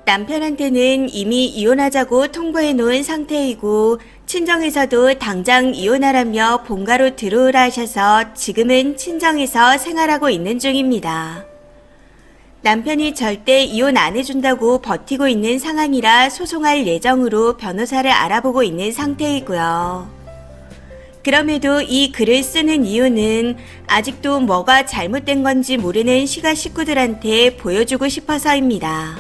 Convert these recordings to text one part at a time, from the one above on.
남편한테는 이미 이혼하자고 통보해 놓은 상태이고 친정에서도 당장 이혼하라며 본가로 들어오라 하셔서 지금은 친정에서 생활하고 있는 중입니다. 남편이 절대 이혼 안 해준다고 버티고 있는 상황이라 소송할 예정으로 변호사를 알아보고 있는 상태이고요. 그럼에도 이 글을 쓰는 이유는 아직도 뭐가 잘못된 건지 모르는 시가 식구들한테 보여주고 싶어서입니다.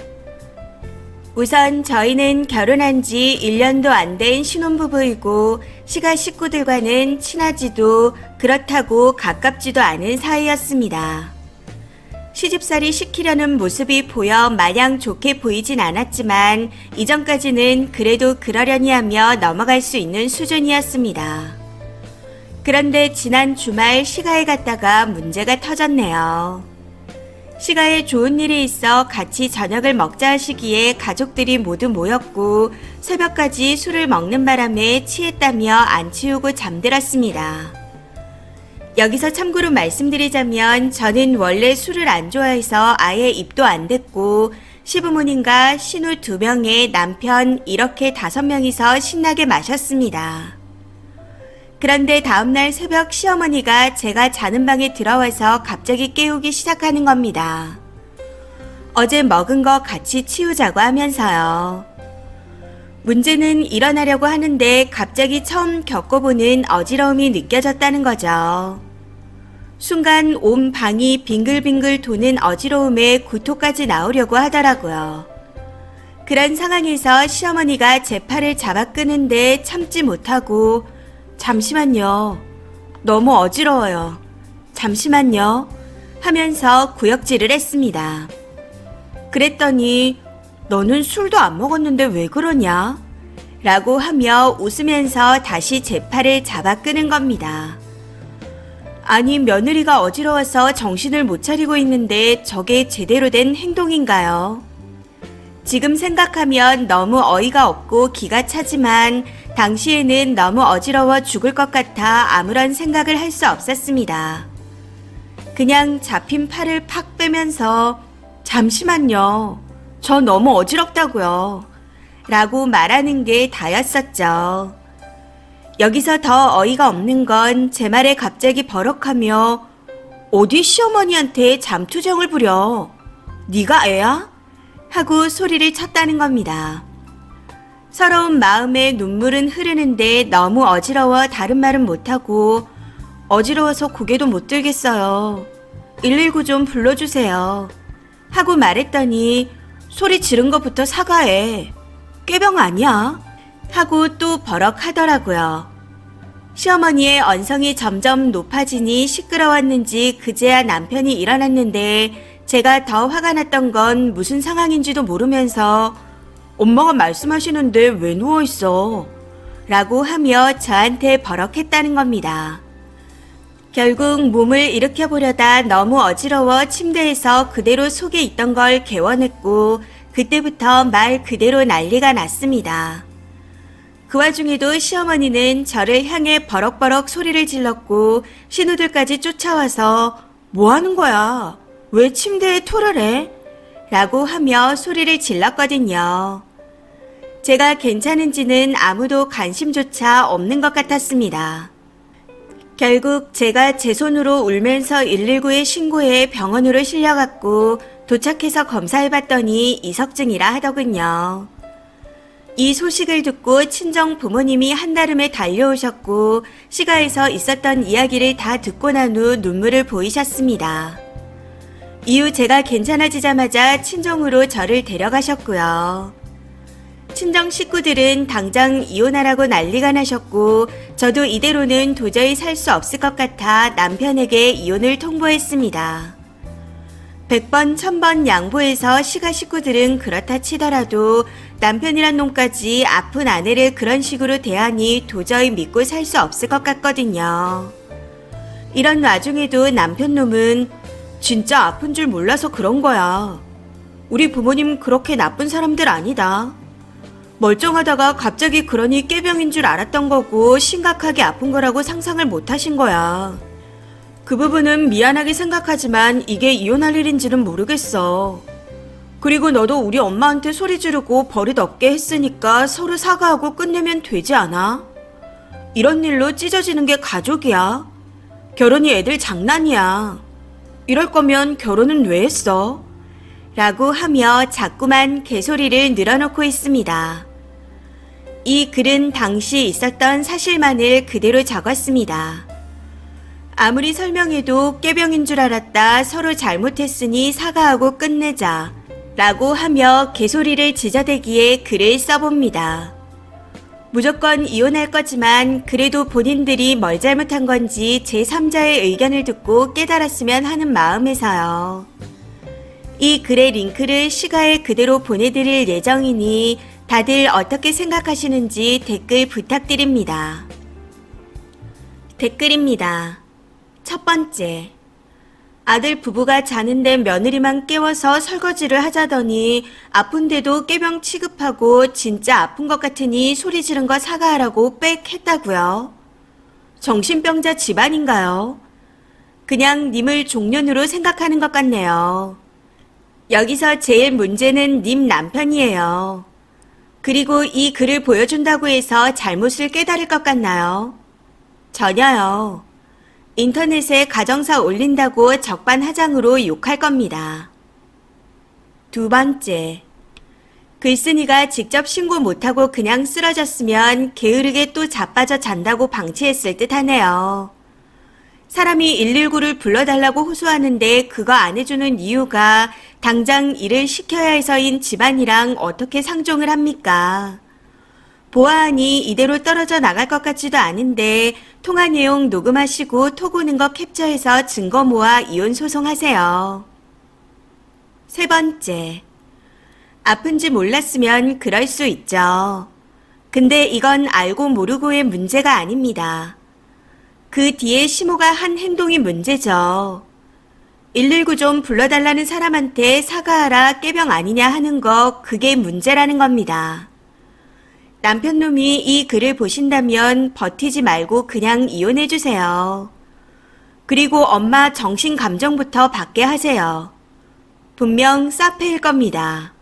우선 저희는 결혼한 지 1년도 안 된 신혼부부이고 시가 식구들과는 친하지도 그렇다고 가깝지도 않은 사이였습니다. 시집살이 시키려는 모습이 보여 마냥 좋게 보이진 않았지만 이전까지는 그래도 그러려니 하며 넘어갈 수 있는 수준이었습니다. 그런데 지난 주말 시가에 갔다가 문제가 터졌네요. 시가에 좋은 일이 있어 같이 저녁을 먹자 하시기에 가족들이 모두 모였고 새벽까지 술을 먹는 바람에 취했다며 안 치우고 잠들었습니다. 여기서 참고로 말씀드리자면 저는 원래 술을 안 좋아해서 아예 입도 안 댔고 시부모님과 신우 2명의 남편 이렇게 5명이서 신나게 마셨습니다. 그런데 다음날 새벽 시어머니가 제가 자는 방에 들어와서 갑자기 깨우기 시작하는 겁니다. 어제 먹은 거 같이 치우자고 하면서요. 문제는 일어나려고 하는데 갑자기 처음 겪어보는 어지러움이 느껴졌다는 거죠. 순간 온 방이 빙글빙글 도는 어지러움에 구토까지 나오려고 하더라고요. 그런 상황에서 시어머니가 제 팔을 잡아 끄는데 참지 못하고 잠시만요. 너무 어지러워요. 잠시만요. 하면서 구역질을 했습니다. 그랬더니 너는 술도 안 먹었는데 왜 그러냐? 라고 하며 웃으면서 다시 제 팔을 잡아 끄는 겁니다. 아니, 며느리가 어지러워서 정신을 못 차리고 있는데 저게 제대로 된 행동인가요? 지금 생각하면 너무 어이가 없고 기가 차지만 당시에는 너무 어지러워 죽을 것 같아 아무런 생각을 할 수 없었습니다. 그냥 잡힌 팔을 팍 빼면서 잠시만요. 저 너무 어지럽다고요. 라고 말하는 게 다였었죠. 여기서 더 어이가 없는 건 제 말에 갑자기 버럭하며 어디 시어머니한테 잠투정을 부려. 네가 애야? 하고 소리를 쳤다는 겁니다. 서러운 마음에 눈물은 흐르는데 너무 어지러워 다른 말은 못하고 어지러워서 고개도 못 들겠어요. 119 좀 불러주세요. 하고 말했더니 소리 지른 것부터 사과해. 꾀병 아니야? 하고 또 버럭 하더라고요. 시어머니의 언성이 점점 높아지니 시끄러웠는지 그제야 남편이 일어났는데 제가 더 화가 났던 건 무슨 상황인지도 모르면서 엄마가 말씀하시는데 왜 누워있어? 라고 하며 저한테 버럭했다는 겁니다. 결국 몸을 일으켜보려다 너무 어지러워 침대에서 그대로 속에 있던 걸 개원했고 그때부터 말 그대로 난리가 났습니다. 그 와중에도 시어머니는 저를 향해 버럭버럭 소리를 질렀고 신우들까지 쫓아와서 뭐 하는 거야? 왜 침대에 토를 해? 라고 하며 소리를 질렀거든요. 제가 괜찮은지는 아무도 관심조차 없는 것 같았습니다. 결국 제가 제 손으로 울면서 119에 신고해 병원으로 실려갔고 도착해서 검사해봤더니 이석증이라 하더군요. 이 소식을 듣고 친정 부모님이 한달음에 달려오셨고 시가에서 있었던 이야기를 다 듣고 난 후 눈물을 보이셨습니다. 이후 제가 괜찮아지자마자 친정으로 저를 데려가셨고요. 친정 식구들은 당장 이혼하라고 난리가 나셨고 저도 이대로는 도저히 살 수 없을 것 같아 남편에게 이혼을 통보했습니다. 100번 1000번 양보해서 시가 식구들은 그렇다 치더라도 남편이란 놈까지 아픈 아내를 그런 식으로 대하니 도저히 믿고 살 수 없을 것 같거든요. 이런 와중에도 남편 놈은 진짜 아픈 줄 몰라서 그런 거야. 우리 부모님 그렇게 나쁜 사람들 아니다. 멀쩡하다가 갑자기 그러니 꾀병인 줄 알았던 거고 심각하게 아픈 거라고 상상을 못 하신 거야. 그 부분은 미안하게 생각하지만 이게 이혼할 일인지는 모르겠어. 그리고 너도 우리 엄마한테 소리 지르고 버릇 없게 했으니까 서로 사과하고 끝내면 되지 않아? 이런 일로 찢어지는 게 가족이야. 결혼이 애들 장난이야. 이럴 거면 결혼은 왜 했어? 라고 하며 자꾸만 개소리를 늘어놓고 있습니다. 이 글은 당시 있었던 사실만을 그대로 적었습니다. 아무리 설명해도 꾀병인 줄 알았다, 서로 잘못했으니 사과하고 끝내자 라고 하며 개소리를 지저대기에 글을 써봅니다. 무조건 이혼할 거지만 그래도 본인들이 뭘 잘못한 건지 제3자의 의견을 듣고 깨달았으면 하는 마음에서요. 이 글의 링크를 시가에 그대로 보내드릴 예정이니 다들 어떻게 생각하시는지 댓글 부탁드립니다. 댓글입니다. 첫 번째, 아들 부부가 자는데 며느리만 깨워서 설거지를 하자더니 아픈데도 꾀병 취급하고 진짜 아픈 것 같으니 소리 지른 거 사과하라고 빽 했다고요. 정신병자 집안인가요? 그냥 님을 종년으로 생각하는 것 같네요. 여기서 제일 문제는 님 남편이에요. 그리고 이 글을 보여준다고 해서 잘못을 깨달을 것 같나요? 전혀요. 인터넷에 가정사 올린다고 적반하장으로 욕할 겁니다. 두 번째, 글쓴이가 직접 신고 못하고 그냥 쓰러졌으면 게으르게 또 자빠져 잔다고 방치했을 듯 하네요. 사람이 119를 불러달라고 호소하는데 그거 안 해주는 이유가 당장 일을 시켜야 해서인 집안이랑 어떻게 상종을 합니까? 보아하니 이대로 떨어져 나갈 것 같지도 않은데 통화 내용 녹음하시고 톡 오는 거 캡처해서 증거 모아 이혼 소송하세요. 세 번째, 아픈지 몰랐으면 그럴 수 있죠. 근데 이건 알고 모르고의 문제가 아닙니다. 그 뒤에 시모가 한 행동이 문제죠. 119 좀 불러달라는 사람한테 사과하라 꾀병 아니냐 하는 거, 그게 문제라는 겁니다. 남편놈이 이 글을 보신다면 버티지 말고 그냥 이혼해주세요. 그리고 엄마 정신 감정부터 받게 하세요. 분명 싹패일 겁니다.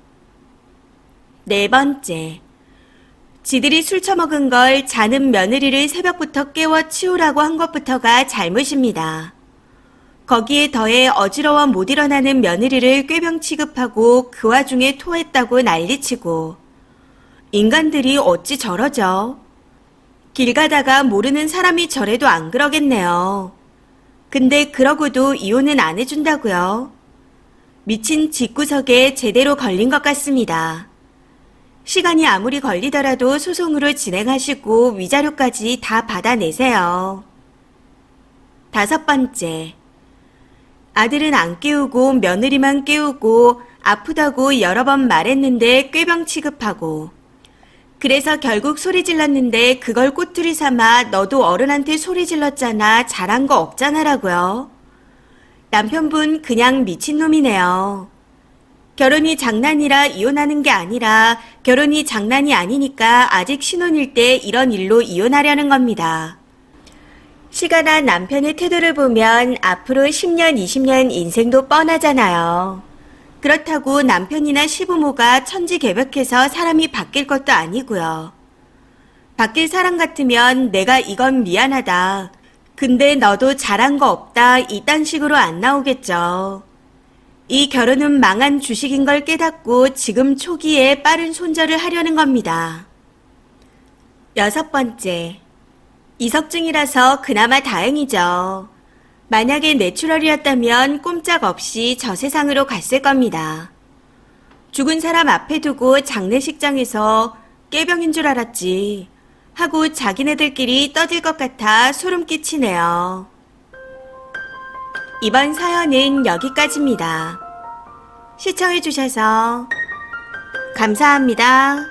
네 번째, 지들이 술 처먹은 걸 자는 며느리를 새벽부터 깨워 치우라고 한 것부터가 잘못입니다. 거기에 더해 어지러워 못 일어나는 며느리를 꾀병 취급하고 그 와중에 토했다고 난리치고, 인간들이 어찌 저러죠? 길 가다가 모르는 사람이 저래도 안 그러겠네요. 근데 그러고도 이혼은 안 해준다고요? 미친 집구석에 제대로 걸린 것 같습니다. 시간이 아무리 걸리더라도 소송으로 진행하시고 위자료까지 다 받아내세요. 다섯 번째, 아들은 안 깨우고 며느리만 깨우고 아프다고 여러 번 말했는데 꾀병 취급하고, 그래서 결국 소리 질렀는데 그걸 꼬투리 삼아 너도 어른한테 소리 질렀잖아, 잘한 거 없잖아라고요. 남편분 그냥 미친놈이네요. 결혼이 장난이라 이혼하는 게 아니라 결혼이 장난이 아니니까 아직 신혼일 때 이런 일로 이혼하려는 겁니다. 시간아 남편의 태도를 보면 앞으로 10년, 20년 인생도 뻔하잖아요. 그렇다고 남편이나 시부모가 천지개벽해서 사람이 바뀔 것도 아니고요. 바뀔 사람 같으면 내가 이건 미안하다, 근데 너도 잘한 거 없다, 이딴 식으로 안 나오겠죠. 이 결혼은 망한 주식인 걸 깨닫고 지금 초기에 빠른 손절을 하려는 겁니다. 여섯 번째, 이석증이라서 그나마 다행이죠. 만약에 내추럴이었다면 꼼짝없이 저 세상으로 갔을 겁니다. 죽은 사람 앞에 두고 장례식장에서 꾀병인 줄 알았지 하고 자기네들끼리 떠들 것 같아 소름 끼치네요. 이번 사연은 여기까지입니다. 시청해주셔서 감사합니다.